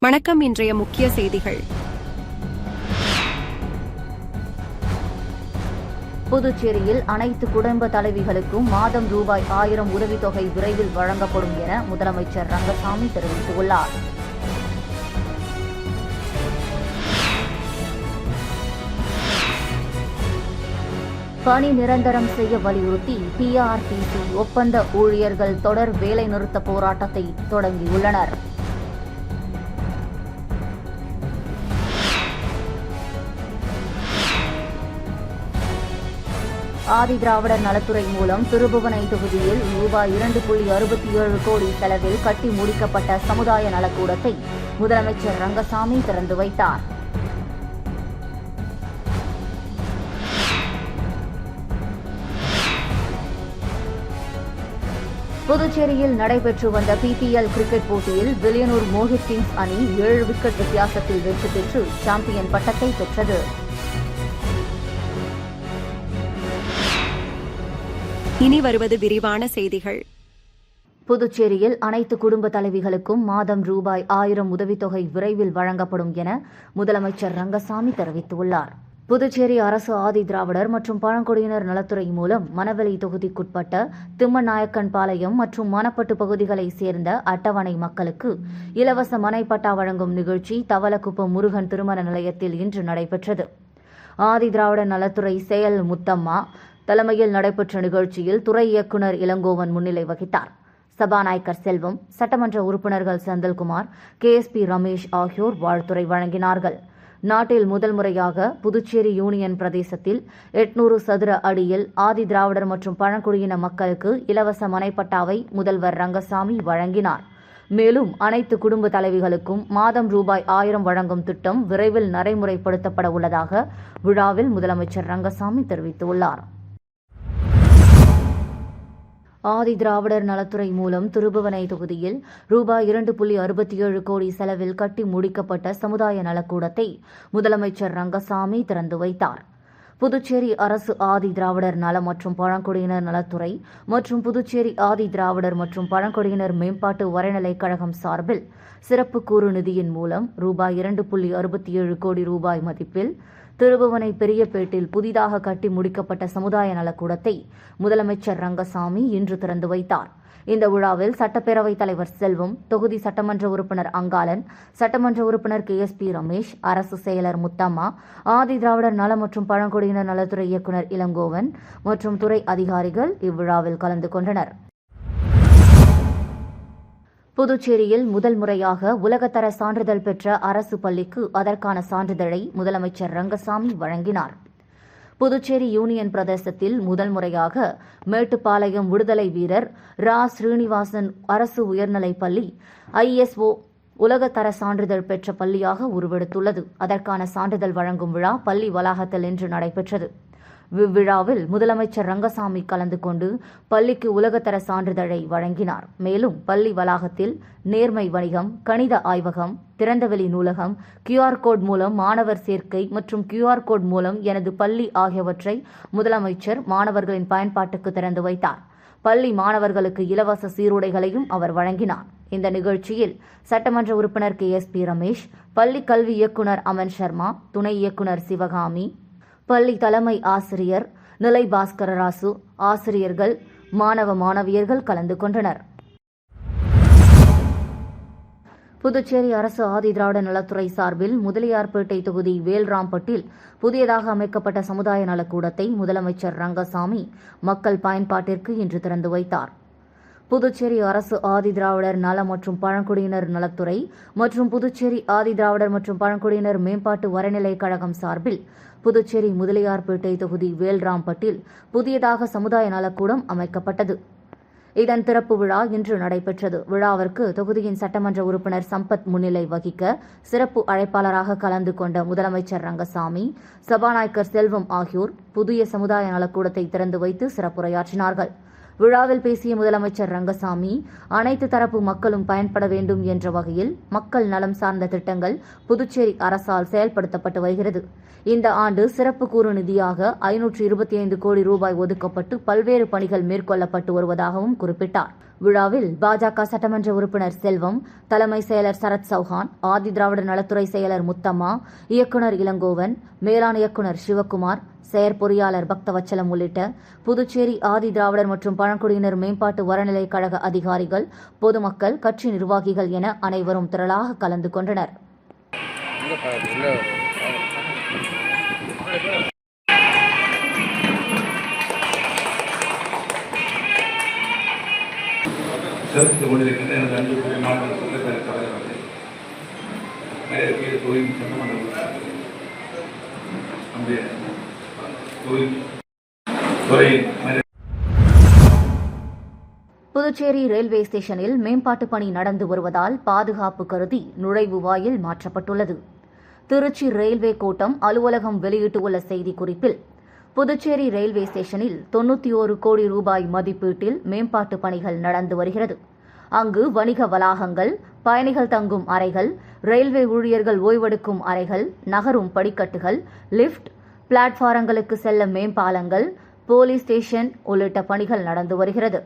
வணக்கம். இன்றைய முக்கிய செய்திகள். புதுச்சேரியில் அனைத்து குடும்ப தலைவிகளுக்கும் மாதம் ரூபாய் 1000 உதவித்தொகை விரைவில் வழங்கப்படும் என முதலமைச்சர் ரங்கசாமி தெரிவித்துள்ளார். பணி நிரந்தரம் செய்ய வலியுறுத்தி பிஆர்டிசி ஒப்பந்த ஊழியர்கள் தொடர் வேலைநிறுத்த போராட்டத்தை தொடங்கியுள்ளனர். ஆதிதிராவிடர் நலத்துறை மூலம் திருபுவனை தொகுதியில் ரூபாய் 2.67 கோடி செலவில் கட்டி முடிக்கப்பட்ட சமுதாய நலக்கூடத்தை முதலமைச்சர் ரங்கசாமி திறந்து வைத்தார். புதுச்சேரியில் நடைபெற்று வந்த பிபிஎல் கிரிக்கெட் போட்டியில் வில்லியனூர் மோஹித் கிங்ஸ் அணி 7 விக்கெட் வித்தியாசத்தில் வெற்றி பெற்று சாம்பியன் பட்டத்தை பெற்றது. இனி வருவது விரிவான செய்திகள். புதுச்சேரியில் அனைத்து குடும்ப தலைவிகளுக்கும் மாதம் ரூபாய் 1000 உதவித்தொகை விரைவில் வழங்கப்படும் என முதலமைச்சர் ரங்கசாமி தெரிவித்துள்ளார். புதுச்சேரி அரசு ஆதிதிராவிடர் மற்றும் பழங்குடியினர் நலத்துறை மூலம் மணவெளி தொகுதிக்குட்பட்ட திம்மநாயக்கன்பாளையம் மற்றும் மணப்பட்டு பகுதிகளைச் சேர்ந்த அட்டவணை மக்களுக்கு இலவச மனைப்பட்டா வழங்கும் நிகழ்ச்சி தவளக்குப்பம் முருகன் திருமண நிலையத்தில் இன்று நடைபெற்றது. ஆதிதிராவிடர் நலத்துறை செயல் முத்தம்மா தலைமையில் நடைபெற்ற நிகழ்ச்சியில் துறை இயக்குநர் இளங்கோவன் முன்னிலை வகித்தார். சபாநாயகர் செல்வம், சட்டமன்ற உறுப்பினர்கள் செந்தில்குமார், கேஎஸ்பி ரமேஷ் ஆகியோர் வாழ்த்துரை வழங்கினார்கள். நாட்டில் முதல் முறையாக புதுச்சேரி யூனியன் பிரதேசத்தில் 800 சதுர அடியில் ஆதிதிராவிடர் மற்றும் பழங்குடியின மக்களுக்கு இலவச மனைப்பட்டாவை முதல்வர் ரங்கசாமி வழங்கினார். மேலும் அனைத்து குடும்ப தலைவிகளுக்கும் மாதம் ரூபாய் 1000 வழங்கும் திட்டம் விரைவில் நடைமுறைப்படுத்தப்பட உள்ளதாக விழாவில் முதலமைச்சர் ரங்கசாமி தெரிவித்துள்ளார். ஆதிதிராவிடர் நலத்துறை மூலம் திருபுவனை தொகுதியில் ரூபாய் 2.67 கோடி செலவில் கட்டி முடிக்கப்பட்ட சமுதாய நலக்கூடத்தை முதலமைச்சர் ரங்கசாமி திறந்து வைத்தார். புதுச்சேரி அரசு ஆதிதிராவிடர் நல மற்றும் பழங்குடியினர் நலத்துறை மற்றும் புதுச்சேரி ஆதிதிராவிடர் மற்றும் பழங்குடியினர் மேம்பாட்டு வரைநிலைக் கழகம் சார்பில் சிறப்பு கூறு நிதியின் மூலம் ரூபாய் 2.67 கோடி ரூபாய் மதிப்பில் திருபுவனை பெரியபேட்டில் புதிதாக கட்டி முடிக்கப்பட்ட சமுதாய நலக்கூடத்தை முதலமைச்சர் ரங்கசாமி இன்று திறந்து வைத்தார். இந்த விழாவில் சட்டப்பேரவைத் தலைவர் செல்வம், தொகுதி சட்டமன்ற உறுப்பினர் அங்காளன், சட்டமன்ற உறுப்பினர் கேஎஸ்பி ரமேஷ், அரசு செயலர் முத்தம்மா, ஆதிதிராவிடர் நல மற்றும் பழங்குடியினர் நலத்துறை இயக்குநர் இளங்கோவன் மற்றும் துறை அதிகாரிகள் இவ்விழாவில் கலந்து கொண்டனர். புதுச்சேரியில் முதல் முறையாக உலகத்தர சான்றிதழ் பெற்ற அரசு பள்ளிக்கு அதற்கான சான்றிதழை முதலமைச்சர் ரங்கசாமி வழங்கினார். புதுச்சேரி யூனியன் பிரதேசத்தில் முதல் முறையாக மேட்டுப்பாளையம் விடுதலை வீரர் ரா. ஸ்ரீனிவாசன் அரசு உயர்நிலைப் பள்ளி ISO உலகத்தர சான்றிதழ் பெற்ற பள்ளியாக உருவெடுத்துள்ளது. அதற்கான சான்றிதழ் வழங்கும் விழா பள்ளி வளாகத்தில் இன்று நடைபெற்றது. இவ்விழாவில் முதலமைச்சர் ரங்கசாமி கலந்து கொண்டு பள்ளிக்கு உலகத்தர சான்றிதழை வழங்கினார். மேலும் பள்ளி வளாகத்தில் நேர்மை வணிகம், கணித ஆய்வகம், திறந்தவெளி நூலகம், QR கோட் மூலம் மாணவர் சேர்க்கை மற்றும் QR கோட் மூலம் எனது பள்ளி ஆகியவற்றை முதலமைச்சர் மாணவர்களின் பயன்பாட்டுக்கு திறந்து வைத்தார். பள்ளி மாணவர்களுக்கு இலவச சீருடைகளையும் அவர் வழங்கினார். இந்த நிகழ்ச்சியில் சட்டமன்ற உறுப்பினர் கேஎஸ்பி ரமேஷ், பள்ளி கல்வி இயக்குநர் அமன் சர்மா, துணை இயக்குநர் சிவகாமி, பள்ளி தலைமை ஆசிரியர் நிலை பாஸ்கரராசு, ஆசிரியர்கள், மாணவ மாணவியர்கள் கலந்து கொண்டனர். புதுச்சேரி அரசு ஆதிதிராவிடர் நலத்துறை சார்பில் முதலியார்பேட்டை தொகுதி வேல்ராம்பட்டில் புதியதாக அமைக்கப்பட்ட சமுதாய நலக்கூடத்தை முதலமைச்சர் ரங்கசாமி மக்கள் பயன்பாட்டிற்கு இன்று திறந்து வைத்தார். புதுச்சேரி அரசு ஆதிதிராவிடர் நல மற்றும் பழங்குடியினர் நலத்துறை மற்றும் புதுச்சேரி ஆதிதிராவிடர் மற்றும் பழங்குடியினர் மேம்பாட்டு வரைநிலைக் கழகம் சார்பில் புதுச்சேரி முதலியார்பேட்டை தொகுதி வேல்ராம்பட்டில் புதியதாக சமுதாய நலக்கூடம் அமைக்கப்பட்டது. இதன் திறப்பு விழா இன்று நடைபெற்றது. விழாவிற்கு தொகுதியின் சட்டமன்ற உறுப்பினர் சம்பத் முன்னிலை வகிக்க சிறப்பு அழைப்பாளராக கலந்து கொண்ட முதலமைச்சர் ரங்கசாமி, சபாநாயகர் செல்வம் ஆகியோர் புதிய சமுதாய நலக்கூடத்தை திறந்து வைத்து சிறப்புரையாற்றினார்கள். விழாவில் பேசிய முதலமைச்சர் ரங்கசாமி, அனைத்து தரப்பு மக்களும் பயன்பட வேண்டும் என்ற வகையில் மக்கள் நலம் சார்ந்த திட்டங்கள் புதுச்சேரி அரசால் செயல்படுத்தப்பட்டு வருகிறது. இந்த ஆண்டு சிறப்பு கூறு நிதியாக 525 கோடி ரூபாய் ஒதுக்கப்பட்டு பல்வேறு பணிகள் மேற்கொள்ளப்பட்டு வருவதாகவும் குறிப்பிட்டார். விழாவில் பாஜக சட்டமன்ற உறுப்பினர் செல்வம், தலைமை செயலர் சரத் சௌஹான், ஆதி திராவிடர் நலத்துறை செயலர் முத்தம்மா, இயக்குநர் இளங்கோவன், மேலாண் இயக்குநர் சிவக்குமார், செயற்பொறியாளர் பக்தவச்சலம் உள்ளிட்ட புதுச்சேரி ஆதி திராவிடர் மற்றும் பழங்குடியினர் மேம்பாட்டு அறநிலையக் கழக அதிகாரிகள், பொதுமக்கள், கட்சி நிர்வாகிகள் என அனைவரும் திரளாக கலந்து கொண்டனர். சிறப்பித்து கொண்டிருக்கின்ற எனது அன்புக்குரிய மாநில சட்டப்பேரவை தலைவர் அவர்களே, தொழில் சட்டமன்ற நம்முடைய புதுச்சேரி ரயில்வே ஸ்டேஷனில் மேம்பாட்டு பணி நடந்து வருவதால் பாதுகாப்பு கருதி நுழைவு வாயில் மாற்றப்பட்டுள்ளது. திருச்சி ரயில்வே கோட்டம் அலுவலகம் வெளியிட்டுள்ள செய்திக்குறிப்பில், புதுச்சேரி ரயில்வே ஸ்டேஷனில் 91 கோடி ரூபாய் மதிப்பீட்டில் மேம்பாட்டு பணிகள் நடந்து வருகிறது. அங்கு வணிக வளாகங்கள், பயணிகள் தங்கும் அறைகள், ரயில்வே ஊழியர்கள் ஓய்வெடுக்கும் அறைகள், நகரும் படிக்கட்டுகள், லிப்ட், பிளாட்பாரங்களுக்கு செல்ல மேம்பாலங்கள், போலீஸ் ஸ்டேஷன் உள்ளிட்ட பணிகள் நடந்து வருகிறது.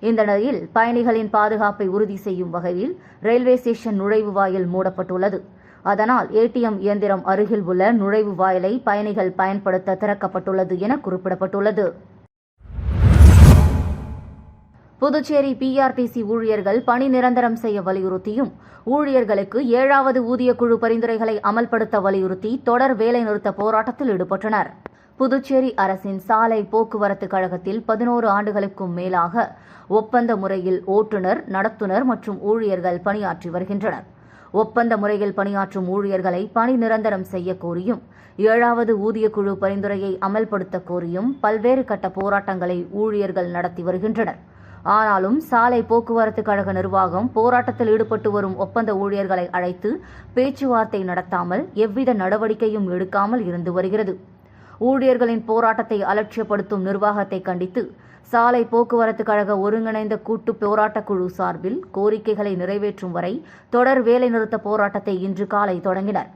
இந்த நிலையில் பயணிகளின் பாதுகாப்பை உறுதி செய்யும் வகையில் ரயில்வே ஸ்டேஷன் நுழைவு வாயில் மூடப்பட்டுள்ளது. அதனால் ஏடிஎம் இயந்திரம் அருகில் உள்ள நுழைவு வாயிலை பயணிகள் பயன்படுத்த திறக்கப்பட்டுள்ளது என குறிப்பிடப்பட்டுள்ளது. புதுச்சேரி பிஆர்டிசி ஊழியர்கள் பணி நிரந்தரம் செய்ய வலியுறுத்தியும், ஊழியர்களுக்கு 7வது ஊதியக்குழு பரிந்துரைகளை அமல்படுத்த வலியுறுத்தி தொடர் வேலைநிறுத்த போராட்டத்தில் ஈடுபட்டனர். புதுச்சேரி அரசின் சாலை போக்குவரத்து கழகத்தில் 11 ஆண்டுகளுக்கும் மேலாக ஒப்பந்த முறையில் ஓட்டுநர், நடத்துனர் மற்றும் ஊழியர்கள் பணியாற்றி வருகின்றனர். ஒப்பந்த முறையில் பணியாற்றும் ஊழியர்களை பணி நிரந்தரம் செய்ய கோரியும், 7வது ஊதியக்குழு பரிந்துரையை அமல்படுத்த கோரியும் பல்வேறு கட்ட போராட்டங்களை ஊழியர்கள் நடத்தி வருகின்றனர். ஆனாலும் சாலை போக்குவரத்து கழக நிர்வாகம் போராட்டத்தில் ஈடுபட்டு வரும் ஒப்பந்த ஊழியர்களை அழைத்து பேச்சுவார்த்தை நடத்தாமல் எவ்வித நடவடிக்கையும் எடுக்காமல் இருந்து வருகிறது. ஊழியர்களின் போராட்டத்தை அலட்சியப்படுத்தும் நிர்வாகத்தை கண்டித்து சாலை போக்குவரத்து கழக ஒருங்கிணைந்த கூட்டு போராட்டக் குழு சார்பில் கோரிக்கைகளை நிறைவேற்றும் வரை தொடர் வேலைநிறுத்த போராட்டத்தை இன்று காலை தொடங்கினர்.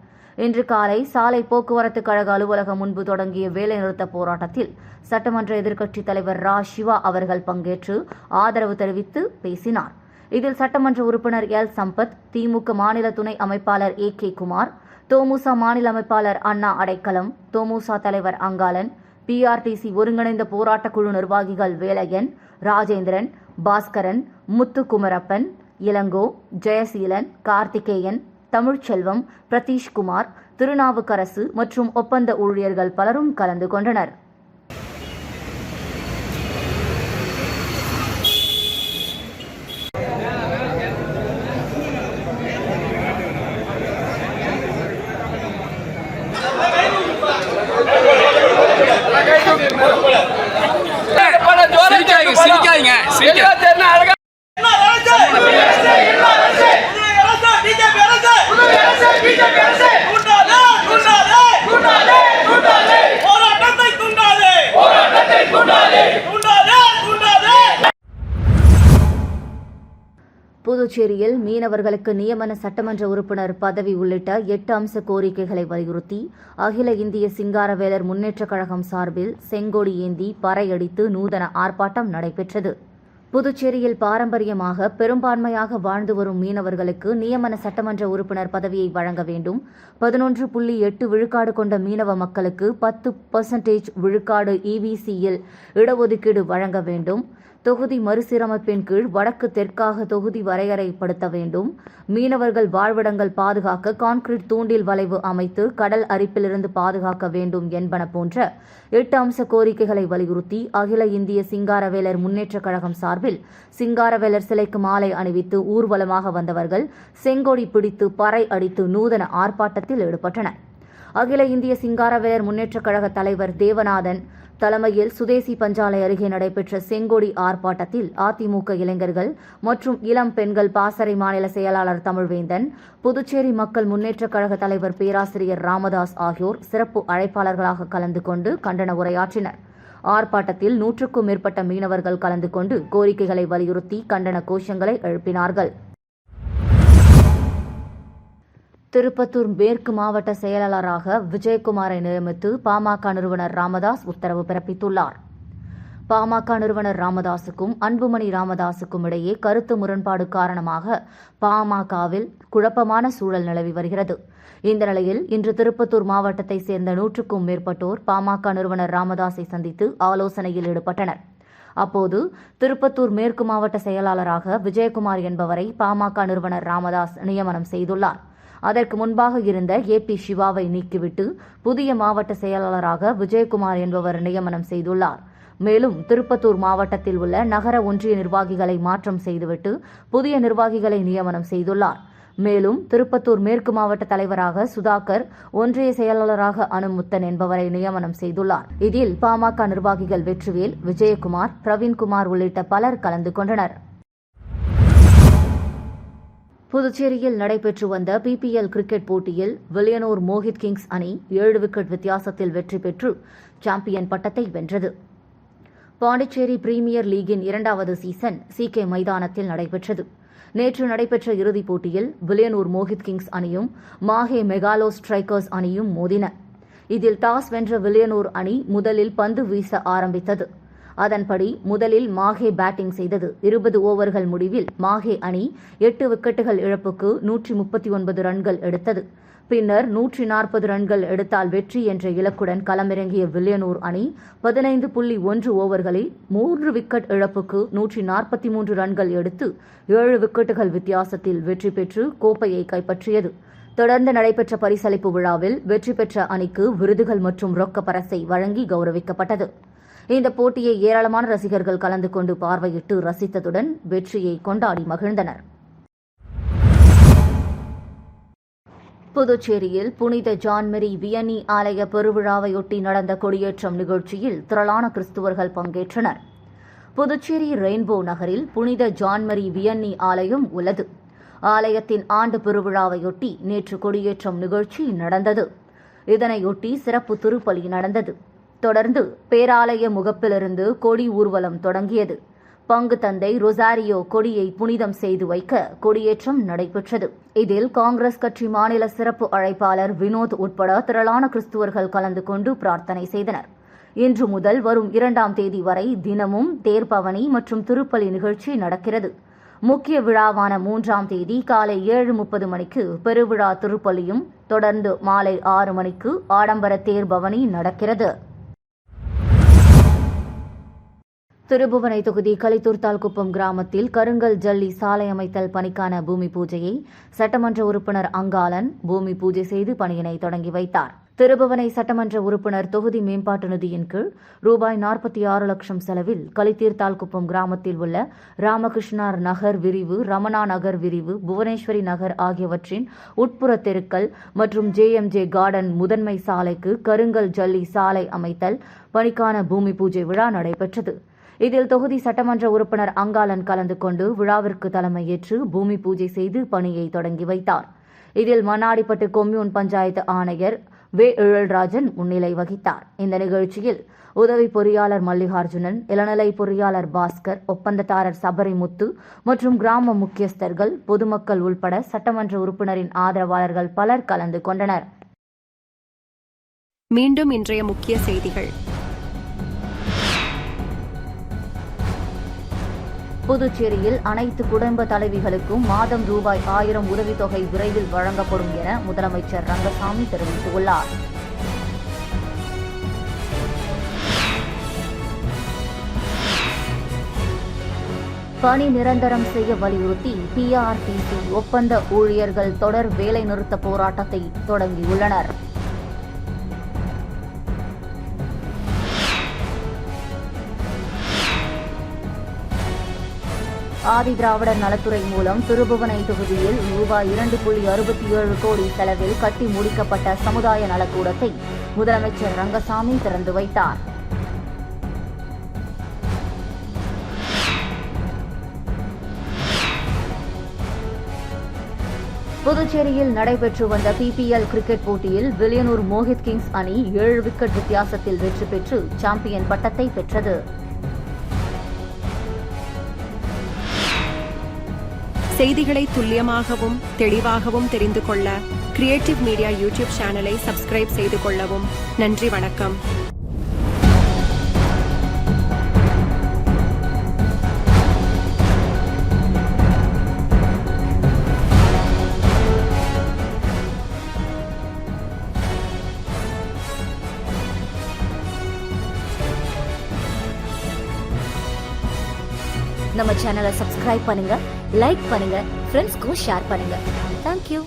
இன்று காலை சாலை போக்குவரத்து கழக அலுவலகம் முன்பு தொடங்கிய வேலைநிறுத்த போராட்டத்தில் சட்டமன்ற எதிர்க்கட்சித் தலைவர் ரா. சிவா அவர்கள் பங்கேற்று ஆதரவு தெரிவித்து பேசினார். இதில் சட்டமன்ற உறுப்பினர் எல். சம்பத், திமுக மாநில துணை அமைப்பாளர் ஏ. குமார், தொமுச மாநில அமைப்பாளர் அண்ணா அடைக்கலம், தொமுச தலைவர் அங்காளன், பிஆர்டிசி ஒருங்கிணைந்த போராட்டக் குழு நிர்வாகிகள் வேலையன், ராஜேந்திரன், பாஸ்கரன், முத்துக்குமரப்பன், இளங்கோ, ஜெயசீலன், கார்த்திகேயன், தமிழ்ச்செல்வம், பிரதீஷ்குமார், திருநாவுக்கரசு மற்றும் ஒப்பந்த ஊழியர்கள் பலரும் கலந்து கொண்டனர். புதுச்சேரியில் மீனவர்களுக்கு நியமன சட்டமன்ற உறுப்பினர் பதவி உள்ளிட்ட 8 அம்ச கோரிக்கைகளை வலியுறுத்தி அகில இந்திய சிங்காரவேலர் முன்னேற்றக் கழகம் சார்பில் செங்கொடி ஏந்தி பறையடித்து நூதன ஆர்ப்பாட்டம் நடைபெற்றது. புதுச்சேரியில் பாரம்பரியமாக பெரும்பான்மையாக வாழ்ந்து வரும் மீனவர்களுக்கு நியமன சட்டமன்ற உறுப்பினர் பதவியை வழங்க வேண்டும். 11.8 விழுக்காடு கொண்ட மீனவ மக்களுக்கு 10% விழுக்காடு EBCயில் இடஒதுக்கீடு வழங்க வேண்டும். தொகுதி மறுசீரமைப்பின் கீழ் வடக்கு தெற்காக தொகுதி வரையறைப்படுத்த வேண்டும். மீனவர்கள் வாழ்விடங்கள் பாதுகாக்க கான்கிரீட் தூண்டில் வளைவு அமைத்து கடல் அரிப்பிலிருந்து பாதுகாக்க வேண்டும் என்பன போன்ற 8 அம்ச கோரிக்கைகளை வலியுறுத்தி அகில இந்திய சிங்காரவேலர் முன்னேற்றக் கழகம் சார்பில் சிங்காரவேலர் சிலைக்கு மாலை அணிவித்து ஊர்வலமாக வந்தவர்கள் செங்கொடி பிடித்து பறை அடித்து நூதன ஆர்ப்பாட்டத்தில் ஈடுபட்டனர். அகில இந்திய சிங்காரவேலர் முன்னேற்றக் கழக தலைவர் தேவநாதன் தலைமையில் சுதேசி பஞ்சாலை அருகே நடைபெற்ற செங்கொடி ஆர்ப்பாட்டத்தில் அதிமுக இளைஞர்கள் மற்றும் இளம் பெண்கள் பாசறை மாநில செயலாளர் தமிழ்வேந்தன், புதுச்சேரி மக்கள் முன்னேற்றக் கழக தலைவர் பேராசிரியர் ராமதாஸ் ஆகியோர் சிறப்பு அழைப்பாளர்களாக கலந்து கொண்டு கண்டன உரையாற்றினர். ஆர்ப்பாட்டத்தில் 100க்கும் மேற்பட்ட மீனவர்கள் கலந்து கொண்டு கோரிக்கைகளை வலியுறுத்தி கண்டன கோஷங்களை எழுப்பினார்கள். திருப்பத்தூர் மேற்கு மாவட்ட செயலாளராக விஜயகுமாரை நியமித்து பாமக நிறுவனர் ராமதாஸ் உத்தரவு பிறப்பித்துள்ளார். பாமக நிறுவனர் ராமதாசுக்கும் அன்புமணி ராமதாசுக்கும் இடையே கருத்து முரண்பாடு காரணமாக பாமகவில் குழப்பமான சூழல் நிலவி வருகிறது. இந்த நிலையில் இன்று திருப்பத்தூர் மாவட்டத்தை சேர்ந்த 100க்கும் மேற்பட்டோர் பாமக நிறுவனர் ராமதாஸை சந்தித்து ஆலோசனையில் ஈடுபட்டனர். அப்போது திருப்பத்தூர் மேற்கு மாவட்ட செயலாளராக விஜயகுமார் என்பவரை பாமக நிறுவனர் ராமதாஸ் நியமனம் செய்துள்ளார். அதற்கு முன்பாக இருந்த ஏபி சிவாவை நீக்கிவிட்டு புதிய மாவட்ட செயலாளராக விஜயகுமார் என்பவர் நியமனம் செய்துள்ளார். மேலும் திருப்பத்தூர் மாவட்டத்தில் உள்ள நகர ஒன்றிய நிர்வாகிகளை மாற்றம் செய்துவிட்டு புதிய நிர்வாகிகளை நியமனம் செய்துள்ளார். மேலும் திருப்பத்தூர் மேற்கு மாவட்ட தலைவராக சுதாகர், ஒன்றிய செயலாளராக அனுமுத்தன் என்பவரை நியமனம் செய்துள்ளார். இதில் பாமக நிர்வாகிகள் வெற்றிவேல், விஜயகுமார், பிரவீன்குமார் உள்ளிட்ட பலர் கலந்து கொண்டனர். புதுச்சேரியில் நடைபெற்று வந்த பிபிஎல் கிரிக்கெட் போட்டியில் வில்லியனூர் மோஹித் கிங்ஸ் அணி 7 விக்கெட் வித்தியாசத்தில் வெற்றி பெற்று சாம்பியன் பட்டத்தை வென்றது. பாண்டிச்சேரி பிரீமியர் லீகின் 2வது சீசன் CK மைதானத்தில் நடைபெற்றது. நேற்று நடைபெற்ற இறுதிப் போட்டியில் வில்லியனூர் மோஹித் கிங்ஸ் அணியும் மாஹே மெகாலோ ஸ்ட்ரைக்கர்ஸ் அணியும் மோதின. இதில் டாஸ் வென்ற வில்லியனூர் அணி முதலில் பந்து வீச ஆரம்பித்தது. அதன்படி முதலில் மாஹே பேட்டிங் செய்தது. 20 ஓவர்கள் முடிவில் மாஹே அணி 8 விக்கெட்டுகள் இழப்புக்கு 139 ரன்கள் எடுத்தது. பின்னர் 140 ரன்கள் எடுத்தால் வெற்றி என்ற இலக்குடன் களமிறங்கிய வில்லியனூர் அணி 15.1 ஓவர்களில் 3 விக்கெட் இழப்புக்கு 143 ரன்கள் எடுத்து 7 விக்கெட்டுகள் வித்தியாசத்தில் வெற்றி பெற்று கோப்பையை கைப்பற்றியது. தொடர்ந்து நடைபெற்ற பரிசளிப்பு விழாவில் வெற்றி பெற்ற அணிக்கு விருதுகள் மற்றும் ரொக்க பரிசை வழங்கி கௌரவிக்கப்பட்டது. இந்த போட்டியை ஏராளமான ரசிகர்கள் கலந்து கொண்டு பார்வையிட்டு ரசித்ததுடன் வெற்றியை கொண்டாடி மகிழ்ந்தனர். புதுச்சேரியில் புனித ஜான் மேரி வியன்னி ஆலய பெருவிழாவையொட்டி நடந்த கொடியேற்றம் நிகழ்ச்சியில் திரளான கிறிஸ்துவர்கள் பங்கேற்றனர். புதுச்சேரி ரெயின்போ நகரில் புனித ஜான் மேரி வியன்னி ஆலயம் உள்ளது. ஆலயத்தின் ஆண்டு பெருவிழாவையொட்டி நேற்று கொடியேற்றம் நிகழ்ச்சி நடந்தது. இதனையொட்டி சிறப்பு திருப்பலி நடந்தது. தொடர்ந்து பேராலய முகப்பிலிருந்து கொடி ஊர்வலம் தொடங்கியது. பங்கு தந்தை ரொசாரியோ கொடியை புனிதம் செய்து வைக்க கொடியேற்றம் நடைபெற்றது. இதில் காங்கிரஸ் கட்சி மாநில சிறப்பு அழைப்பாளர் வினோத் உட்பட திரளான கிறிஸ்துவர்கள் கலந்து கொண்டு பிரார்த்தனை செய்தனர். இன்று முதல் வரும் 2ஆம் தேதி வரை தினமும் தேர்பவனி மற்றும் திருப்பலி நிகழ்ச்சி நடக்கிறது. முக்கிய விழாவான 3ஆம் தேதி காலை 7:30 மணிக்கு பெருவிழா திருப்பலியும் தொடர்ந்து மாலை 6 மணிக்கு ஆடம்பர தேர்பவனி நடக்கிறது. திருபுவனை தொகுதி கலித்தூர்த்தால்குப்பம் கிராமத்தில் கருங்கல் ஜல்லி சாலை அமைத்தல் பணிக்கான பூமி பூஜையை சட்டமன்ற உறுப்பினர் அங்காளன் பூமி பூஜை செய்து பணியினை தொடங்கி வைத்தார். திருபுவனை சட்டமன்ற உறுப்பினர் தொகுதி மேம்பாட்டு நிதியின் கீழ் ரூபாய் 46 லட்சம் செலவில் கலித்தீர்த்தால்குப்பம் கிராமத்தில் உள்ள ராமகிருஷ்ணார் நகர் விரிவு, ரமணா நகர் விரிவு, புவனேஸ்வரி நகர் ஆகியவற்றின் உட்புற தெருக்கள் மற்றும் JMJ கார்டன் முதன்மை சாலைக்கு கருங்கல் ஜல்லி சாலை அமைத்தல் பணிக்கான பூமி பூஜை விழா நடைபெற்றது. இதில் தொகுதி சட்டமன்ற உறுப்பினர் அங்காளன் கலந்து கொண்டு விழாவிற்கு தலைமையேற்று பூமி பூஜை செய்து பணியை தொடங்கி வைத்தார். இதில் மண்ணாடிப்பட்டு கொம்யூன் பஞ்சாயத்து ஆணையர் வே. எழில்ராஜன் முன்னிலை வகித்தார். இந்த நிகழ்ச்சியில் உதவி பொறியாளர் மல்லிகார்ஜுனன், இளநிலை பொறியாளர் பாஸ்கர், ஒப்பந்ததாரர் சபரிமுத்து மற்றும் கிராம முக்கியஸ்தர்கள், பொதுமக்கள் உள்பட சட்டமன்ற உறுப்பினரின் ஆதரவாளர்கள் பலர் கலந்து கொண்டனர். மீண்டும் இன்றைய முக்கிய செய்திகள். புதுச்சேரியில் அனைத்து குடும்ப தலைவிகளுக்கும் மாதம் ரூபாய் 1000 உதவித்தொகை விரைவில் வழங்கப்படும் என முதலமைச்சர் ரங்கசாமி தெரிவித்துள்ளார். பணி நிரந்தரம் செய்ய வலியுறுத்தி PRTC ஒப்பந்த ஊழியர்கள் தொடர் வேலைநிறுத்த போராட்டத்தை தொடங்கியுள்ளனர். ஆதி திராவிடர் நலத்துறை மூலம் திருபுவனை தொகுதியில் ரூபாய் 2.67 கோடி செலவில் கட்டி முடிக்கப்பட்ட சமுதாய நலக்கூடத்தை முதலமைச்சர் ரங்கசாமி திறந்து வைத்தார். புதுச்சேரியில் நடைபெற்று வந்த PPL கிரிக்கெட் போட்டியில் வில்லியனூர் மோஹித் கிங்ஸ் அணி 7 விக்கெட் வித்தியாசத்தில் வெற்றி பெற்று சாம்பியன் பட்டத்தை பெற்றது. செய்திகளை துல்லியமாகவும் தெளிவாகவும் தெரிந்து கொள்ள கிரியேட்டிவ் மீடியா யூடியூப் சேனலை சப்ஸ்கிரைப் செய்து கொள்ளவும். நன்றி, வணக்கம். நம்ம சேனலை சப்ஸ்கிரைப் பண்ணுங்க, லைக் பண்ணுங்க, ஃப்ரெண்ட்ஸ்க்கும் ஷேர் பண்ணுங்க. தேங்க்யூ.